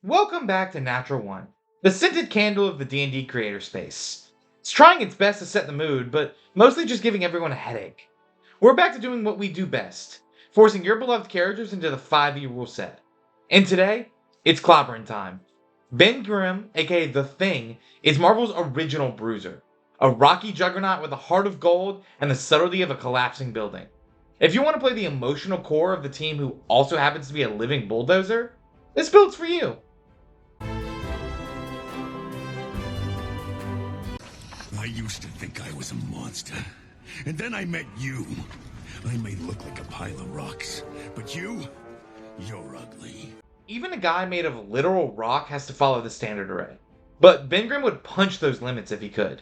Welcome back to NaturalOne, the scented candle of the D&D creator space. It's trying its best to set the mood, but mostly just giving everyone a headache. We're back to doing what we do best, forcing your beloved characters into the 5e rule set. And today, it's Clobberin Time. Ben Grimm, aka The Thing, is Marvel's original bruiser, a rocky juggernaut with a heart of gold and the subtlety of a collapsing building. If you want to play the emotional core of the team who also happens to be a living bulldozer, this build's for you. I used to think I was a monster. And then I met you. I may look like a pile of rocks, but you're ugly. Even a guy made of literal rock has to follow the standard array. But Ben Grimm would punch those limits if he could.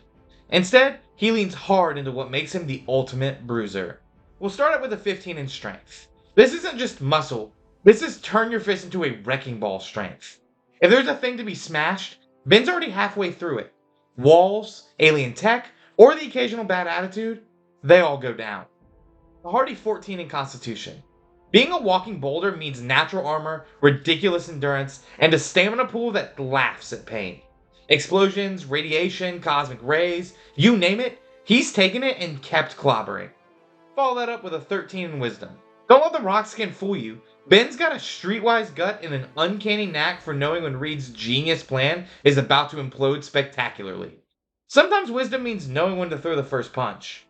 Instead, he leans hard into what makes him the ultimate bruiser. We'll start out with a 15 in strength. This isn't just muscle, this is turn your fist into a wrecking ball strength. If there's a thing to be smashed, Ben's already halfway through it. Walls, alien tech, or the occasional bad attitude, they all go down. A hardy 14 in constitution. Being a walking boulder means natural armor, ridiculous endurance, and a stamina pool that laughs at pain. Explosions, radiation, cosmic rays, you name it, he's taken it and kept clobbering. Follow that up with a 13 in wisdom. Don't let the rock skin fool you. Ben's got a streetwise gut and an uncanny knack for knowing when Reed's genius plan is about to implode spectacularly. Sometimes wisdom means knowing when to throw the first punch.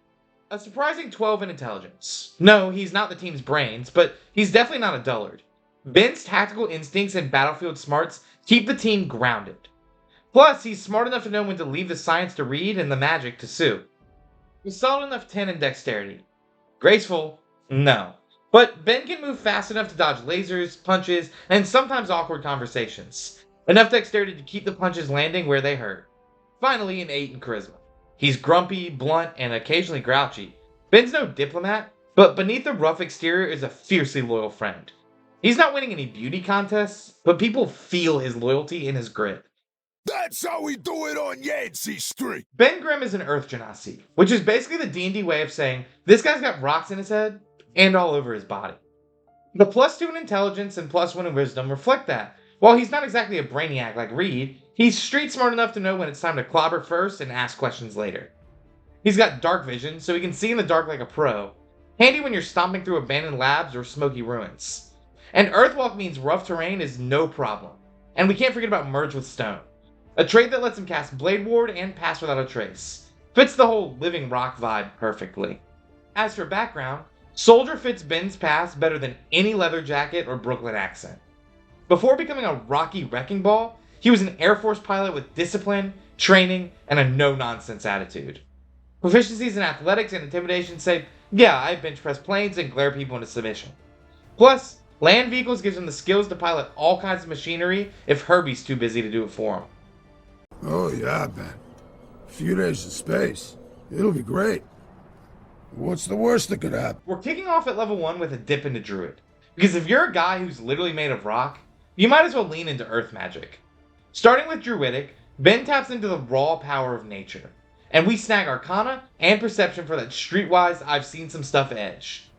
A surprising 12 in intelligence. No, he's not the team's brains, but he's definitely not a dullard. Ben's tactical instincts and battlefield smarts keep the team grounded. Plus, he's smart enough to know when to leave the science to Reed and the magic to Sue. A solid enough 10 in dexterity. Graceful? No. But Ben can move fast enough to dodge lasers, punches, and sometimes awkward conversations. Enough dexterity to keep the punches landing where they hurt. Finally, an 8 in charisma. He's grumpy, blunt, and occasionally grouchy. Ben's no diplomat, but beneath the rough exterior is a fiercely loyal friend. He's not winning any beauty contests, but people feel his loyalty in his grit. That's how we do it on Yancey Street. Ben Grimm is an Earth Genasi, which is basically the D&D way of saying, this guy's got rocks in his head, and all over his body. The +2 in intelligence and +1 in wisdom reflect that. While he's not exactly a brainiac like Reed, he's street smart enough to know when it's time to clobber first and ask questions later. He's got dark vision, so he can see in the dark like a pro. Handy when you're stomping through abandoned labs or smoky ruins. And Earthwalk means rough terrain is no problem. And we can't forget about Merge with Stone. A trait that lets him cast Blade Ward and Pass Without a Trace. Fits the whole living rock vibe perfectly. As for background, Soldier fits Ben's past better than any leather jacket or Brooklyn accent. Before becoming a rocky wrecking ball, he was an Air Force pilot with discipline, training, and a no-nonsense attitude. Proficiencies in athletics and intimidation say, yeah, I bench press planes and glare people into submission. Plus, land vehicles gives him the skills to pilot all kinds of machinery if Herbie's too busy to do it for him. Oh yeah, Ben. A few days in space. It'll be great. What's the worst that could happen? We're kicking off at level 1 with a dip into Druid. Because if you're a guy who's literally made of rock, you might as well lean into Earth magic. Starting with Druidic, Ben taps into the raw power of nature. And we snag Arcana and Perception for that streetwise I've seen some stuff edge.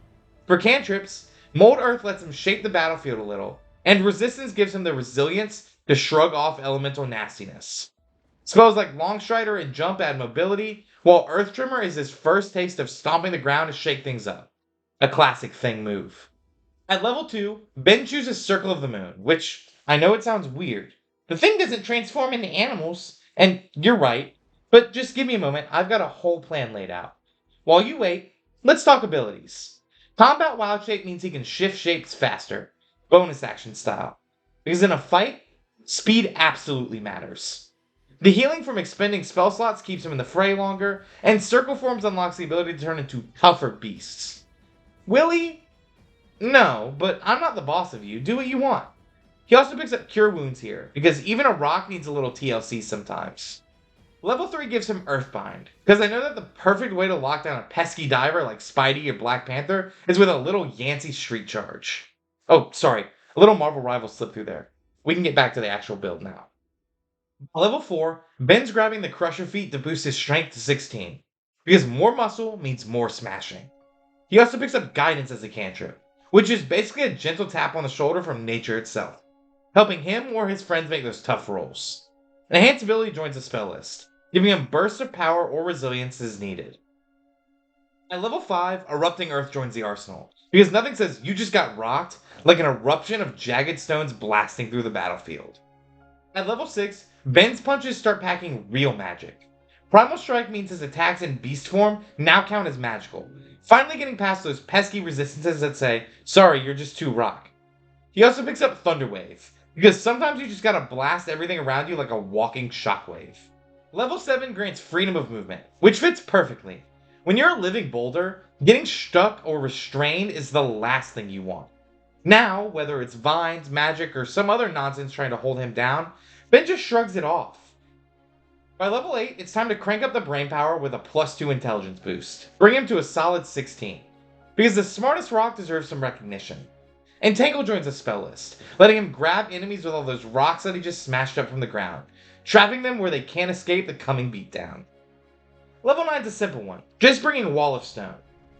For cantrips, Mold Earth lets him shape the battlefield a little, and Resistance gives him the resilience to shrug off elemental nastiness. Spells like Longstrider and Jump add mobility, while Earth Tremor is his first taste of stomping the ground to shake things up. A classic Thing move. At level 2, Ben chooses Circle of the Moon, which, I know it sounds weird. The Thing doesn't transform into animals, and you're right, but just give me a moment, I've got a whole plan laid out. While you wait, let's talk abilities. Combat Wild Shape means he can shift shapes faster, bonus action style. Because in a fight, speed absolutely matters. The healing from expending spell slots keeps him in the fray longer, and Circle Forms unlocks the ability to turn into tougher beasts. Will he? No, but I'm not the boss of you. Do what you want. He also picks up Cure Wounds here, because even a rock needs a little TLC sometimes. Level 3 gives him Earthbind, because I know that the perfect way to lock down a pesky diver like Spidey or Black Panther is with a little Yancey Street Charge. Oh, sorry, a little Marvel Rival slip through there. We can get back to the actual build now. Level 4, Ben's grabbing the Crusher feat to boost his strength to 16, because more muscle means more smashing. He also picks up Guidance as a cantrip, which is basically a gentle tap on the shoulder from nature itself. helping him or his friends make those tough rolls. Enhanced ability joins the spell list, giving him bursts of power or resilience as needed. At level 5, Erupting Earth joins the arsenal, because nothing says you just got rocked like an eruption of jagged stones blasting through the battlefield. At level 6, Ben's punches start packing real magic. Primal Strike means his attacks in beast form now count as magical, finally getting past those pesky resistances that say, sorry, you're just too rock. He also picks up Thunder Wave, because sometimes you just gotta blast everything around you like a walking shockwave. Level 7 grants freedom of movement, which fits perfectly. When you're a living boulder, getting stuck or restrained is the last thing you want. Now, whether it's vines, magic, or some other nonsense trying to hold him down, Ben just shrugs it off. By level 8, it's time to crank up the brain power with a +2 intelligence boost, bring him to a solid 16, because the smartest rock deserves some recognition. Entangle joins the spell list, letting him grab enemies with all those rocks that he just smashed up from the ground, trapping them where they can't escape the coming beatdown. Level 9's a simple one, just bringing Wall of Stone.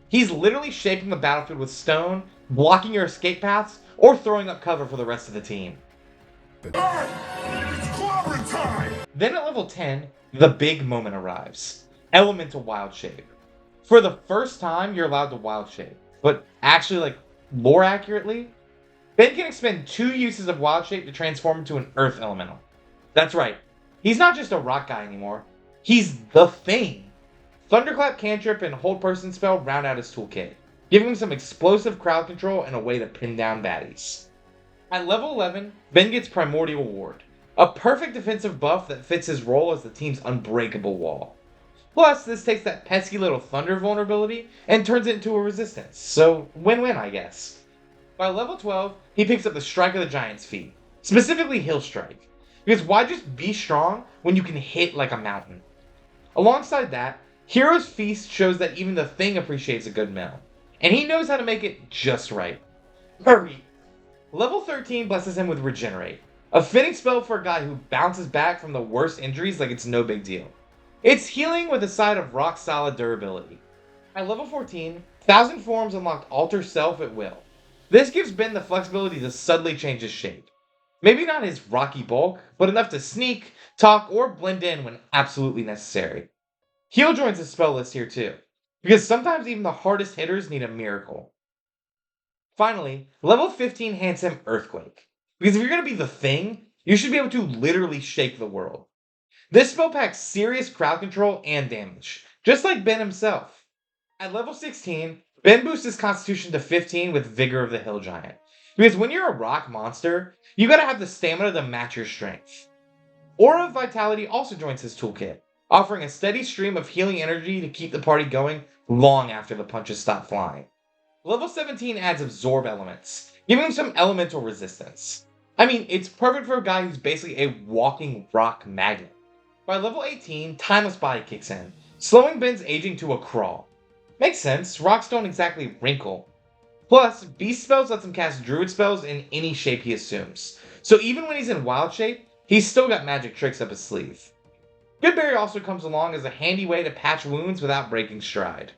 He's literally shaping the battlefield with stone, blocking your escape paths, or throwing up cover for the rest of the team. It's Clobberin Time! Then at level 10, the big moment arrives. Elemental Wild Shape. For the first time, you're allowed to Wild Shape, but actually, lore accurately, Ben can expend 2 uses of Wild Shape to transform into an Earth Elemental. That's right, he's not just a rock guy anymore, he's the thing. Thunderclap cantrip and Hold Person spell round out his toolkit, giving him some explosive crowd control and a way to pin down baddies. At level 11, Ben gets Primordial Ward, a perfect defensive buff that fits his role as the team's unbreakable wall. Plus, this takes that pesky little thunder vulnerability and turns it into a resistance, so win-win I guess. By level 12, he picks up the Strike of the Giant's feat, specifically Hill Strike, because why just be strong when you can hit like a mountain? Alongside that, Hero's Feast shows that even the Thing appreciates a good meal, and he knows how to make it just right. Hurry! Level 13 blesses him with Regenerate, a fitting spell for a guy who bounces back from the worst injuries like it's no big deal. It's healing with a side of rock-solid durability. At level 14, 1000 Forms unlocked Alter Self at will. This gives Ben the flexibility to subtly change his shape. Maybe not his rocky bulk, but enough to sneak, talk, or blend in when absolutely necessary. Heal joins the spell list here too, because sometimes even the hardest hitters need a miracle. Finally, level 15 hands him Earthquake, because if you're going to be the Thing, you should be able to literally shake the world. This spell packs serious crowd control and damage, just like Ben himself. At level 16, Ben boosts his constitution to 15 with Vigor of the Hill Giant, because when you're a rock monster, you gotta have the stamina to match your strength. Aura of Vitality also joins his toolkit, offering a steady stream of healing energy to keep the party going long after the punches stop flying. Level 17 adds Absorb Elements, giving him some elemental resistance. I mean, it's perfect for a guy who's basically a walking rock magnet. By level 18, Timeless Body kicks in, slowing Ben's aging to a crawl. Makes sense, rocks don't exactly wrinkle. Plus, Beast Spells lets him cast Druid spells in any shape he assumes, so even when he's in Wild Shape, he's still got magic tricks up his sleeve. Goodberry also comes along as a handy way to patch wounds without breaking stride.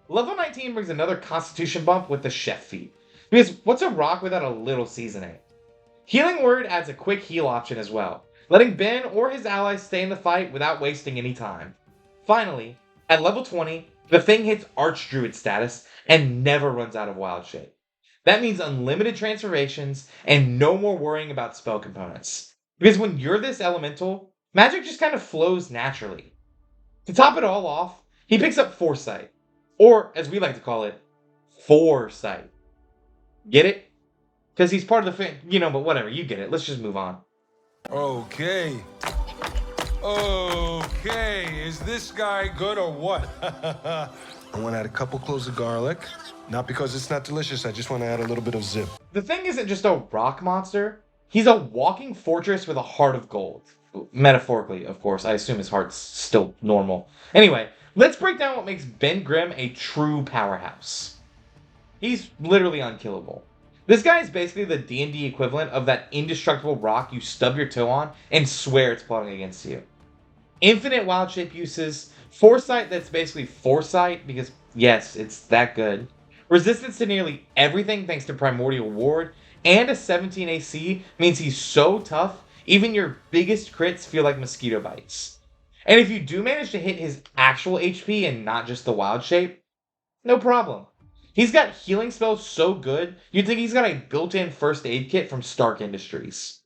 Level 19 brings another constitution bump with the Chef feat, because what's a rock without a little seasoning? Healing Word adds a quick heal option as well, letting Ben or his allies stay in the fight without wasting any time. Finally, at level 20, the Thing hits Archdruid status and never runs out of Wild Shape. That means unlimited transformations and no more worrying about spell components. Because when you're this elemental, magic just kind of flows naturally. To top it all off, he picks up Foresight, or as we like to call it, Foresight. Get it? Because he's part of the but whatever, you get it. Let's just move on. Okay, is this guy good or what? I want to add a couple cloves of garlic. Not because it's not delicious, I just want to add a little bit of zip. The Thing isn't just a rock monster. He's a walking fortress with a heart of gold. Metaphorically, of course. I assume his heart's still normal. Anyway, let's break down what makes Ben Grimm a true powerhouse. He's literally unkillable. This guy is basically the D&D equivalent of that indestructible rock you stub your toe on and swear it's plotting against you. Infinite wild shape uses, foresight that's basically foresight because, yes, it's that good. Resistance to nearly everything thanks to Primordial Ward, and a 17 AC means he's so tough, even your biggest crits feel like mosquito bites. And if you do manage to hit his actual HP and not just the wild shape, no problem. He's got healing spells so good, you'd think he's got a built-in first aid kit from Stark Industries.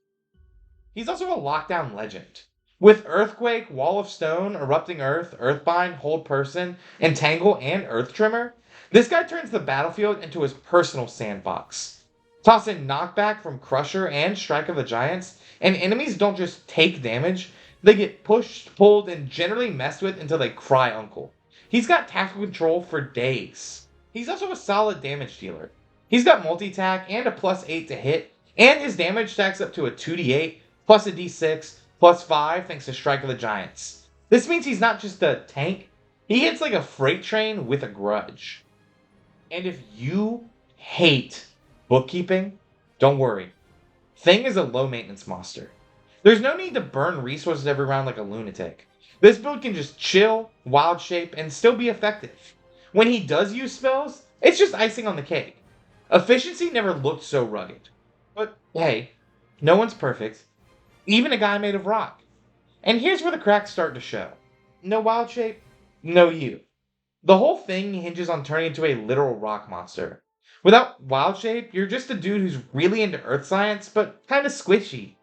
He's also a lockdown legend. With Earthquake, Wall of Stone, Erupting Earth, Earthbind, Hold Person, Entangle, and Earth Tremor, this guy turns the battlefield into his personal sandbox. Toss in Knockback from Crusher and Strike of the Giants, and enemies don't just take damage, they get pushed, pulled, and generally messed with until they cry uncle. He's got tactical control for days. He's also a solid damage dealer. He's got multi-attack and a +8 to hit, and his damage stacks up to a 2d8, plus a d6, plus 5 thanks to Strike of the Giants. This means he's not just a tank, he hits like a freight train with a grudge. And if you hate bookkeeping, don't worry. Thing is a low maintenance monster. There's no need to burn resources every round like a lunatic. This build can just chill, wild shape, and still be effective. When he does use spells, it's just icing on the cake. Efficiency never looked so rugged. But hey, no one's perfect. Even a guy made of rock. And here's where the cracks start to show. No wild shape, no you. The whole thing hinges on turning into a literal rock monster. Without wild shape, you're just a dude who's really into earth science, but kinda squishy.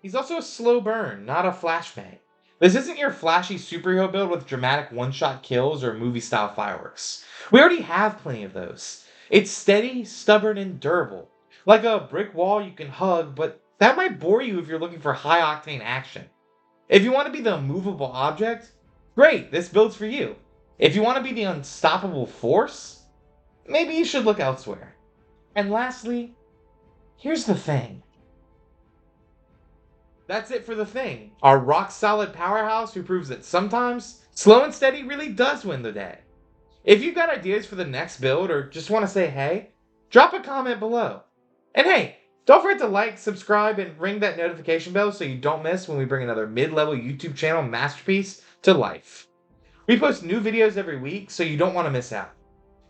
He's also a slow burn, not a flashbang. This isn't your flashy superhero build with dramatic one-shot kills or movie-style fireworks. We already have plenty of those. It's steady, stubborn, and durable. Like a brick wall you can hug, but that might bore you if you're looking for high-octane action. If you want to be the immovable object, great, this build's for you. If you want to be the unstoppable force, maybe you should look elsewhere. And lastly, here's the thing. That's it for the thing. Our rock-solid powerhouse who proves that sometimes, slow and steady really does win the day. If you've got ideas for the next build or just want to say hey, drop a comment below. And hey, don't forget to like, subscribe, and ring that notification bell so you don't miss when we bring another mid-level YouTube channel masterpiece to life. We post new videos every week, so you don't want to miss out.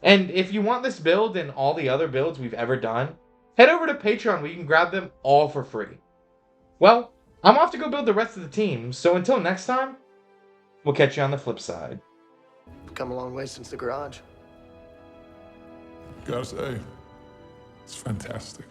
And if you want this build and all the other builds we've ever done, head over to Patreon where you can grab them all for free. Well, I'm off to go build the rest of the team, so until next time, we'll catch you on the flip side. Come a long way since the garage. Gotta say, it's fantastic.